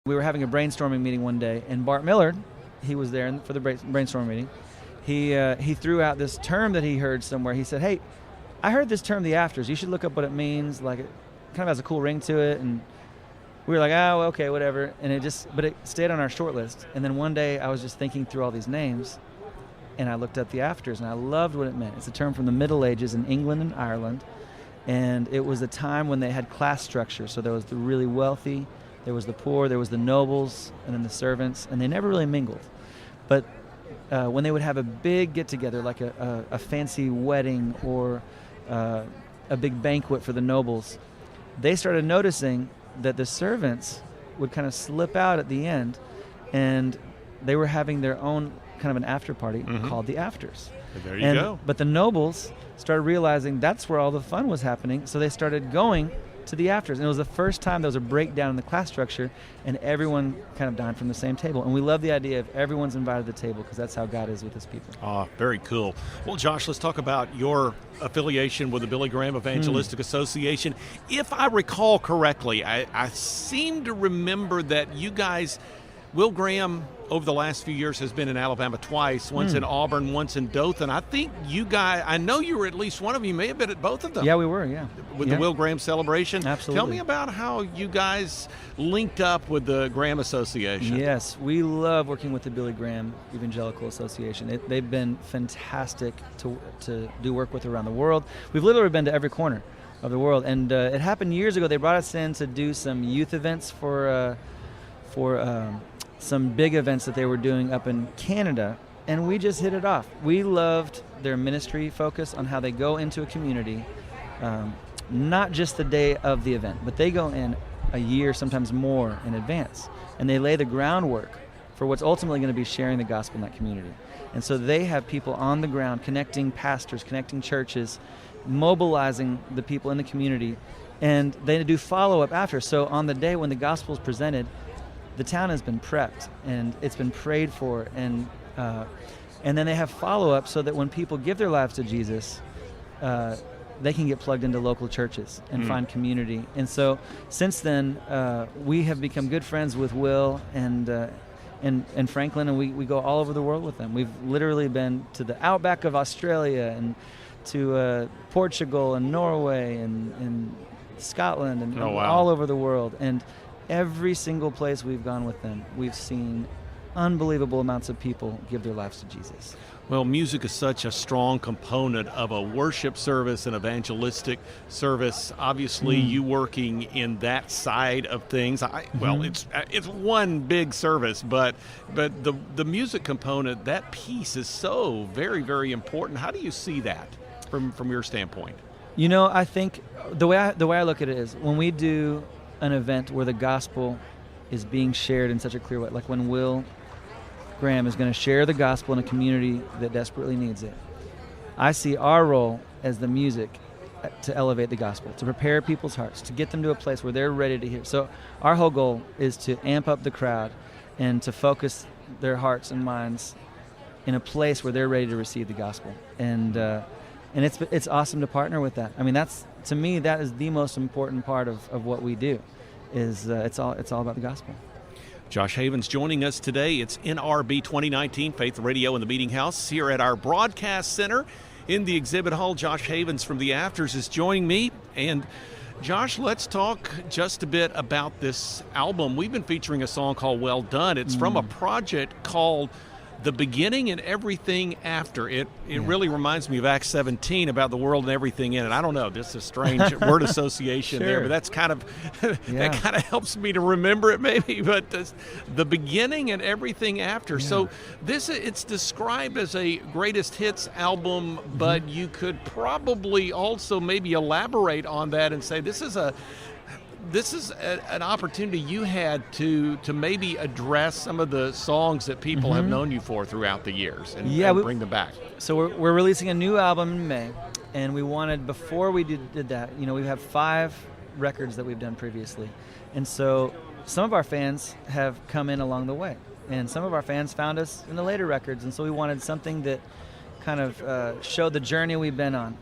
We were having a brainstorming meeting one day, and Bart Millard, he was there for the brainstorming meeting. He threw out this term that he heard somewhere. He said, "Hey, I heard this term, the afters. You should look up what it means. Like, it kind of has a cool ring to it." And we were like, "Oh, okay, whatever." And but it stayed on our short list. And then one day, I was just thinking through all these names, and I looked up the afters, and I loved what it meant. It's a term from the Middle Ages in England and Ireland, and it was a time when they had class structure. So there was the really wealthy, there was the poor, there was the nobles, and then the servants, and they never really mingled. But when they would have a big get-together, like a fancy wedding or a big banquet for the nobles, they started noticing that the servants would kind of slip out at the end, and they were having their own kind of an after party called the afters. There you go. But the nobles started realizing that's where all the fun was happening, so they started going to the afters. And it was the first time there was a breakdown in the class structure, and everyone kind of dined from the same table. And we love the idea of everyone's invited to the table, because that's how God is with his people. Oh, very cool. Well, Josh, let's talk about your affiliation with the Billy Graham Evangelistic Association. If I recall correctly, I seem to remember that you guys, Will Graham, over the last few years has been in Alabama twice, once in Auburn, once in Dothan. I think you guys, I know you were at least one of you, may have been at both of them. Yeah, we were, yeah. With the Will Graham celebration. Absolutely. Tell me about how you guys linked up with the Graham Association. Yes, we love working with the Billy Graham Evangelical Association. They've been fantastic to do work with around the world. We've literally been to every corner of the world. And it happened years ago. They brought us in to do some youth events for some big events that they were doing up in Canada, and we just hit it off. We loved their ministry focus on how they go into a community, not just the day of the event, but they go in a year, sometimes more in advance, and they lay the groundwork for what's ultimately going to be sharing the gospel in that community. And so they have people on the ground connecting pastors, connecting churches, mobilizing the people in the community, and they do follow-up after. So on the day when the gospel is presented, the town has been prepped and it's been prayed for, and then they have follow-up so that when people give their lives to Jesus, they can get plugged into local churches and find community. And so since then, we have become good friends with Will and Franklin, and we go all over the world with them. We've literally been to the outback of Australia and to Portugal and Norway and Scotland and all over the world. And every single place we've gone with them, we've seen unbelievable amounts of people give their lives to Jesus. Well, music is such a strong component of a worship service and evangelistic service. Obviously, you working in that side of things. Well, it's one big service, but the music component, that piece is so very, very important. How do you see that from your standpoint? You know, I think the way I look at it is when we do an event where the gospel is being shared in such a clear way, like when Will Graham is going to share the gospel in a community that desperately needs it, I see our role as the music to elevate the gospel, to prepare people's hearts, to get them to a place where they're ready to hear. So our whole goal is to amp up the crowd and to focus their hearts and minds in a place where they're ready to receive the gospel. And it's awesome to partner with that. I mean, to me, that is the most important part of what we do. Is it's all about the gospel. Josh Havens joining us today. It's NRB 2019 Faith Radio in the Meeting House here at our broadcast center in the exhibit hall. Josh Havens from the Afters is joining me. And Josh, let's talk just a bit about this album. We've been featuring a song called Well Done. It's from a project called The Beginning and Everything After. It really reminds me of Acts 17 about the world and everything in it. I don't know, this is a strange word association there, but that's kind of that kind of helps me to remember it maybe. But The Beginning and Everything After. So it's described as a greatest hits album, but you could probably also maybe elaborate on that and say this is an opportunity you had to maybe address some of the songs that people have known you for throughout the years and bring them back. So we're releasing a new album in May, and we wanted, before we did that, you know, we have 5 records that we've done previously. And so some of our fans have come in along the way, and some of our fans found us in the later records, and so we wanted something that kind of showed the journey we've been on.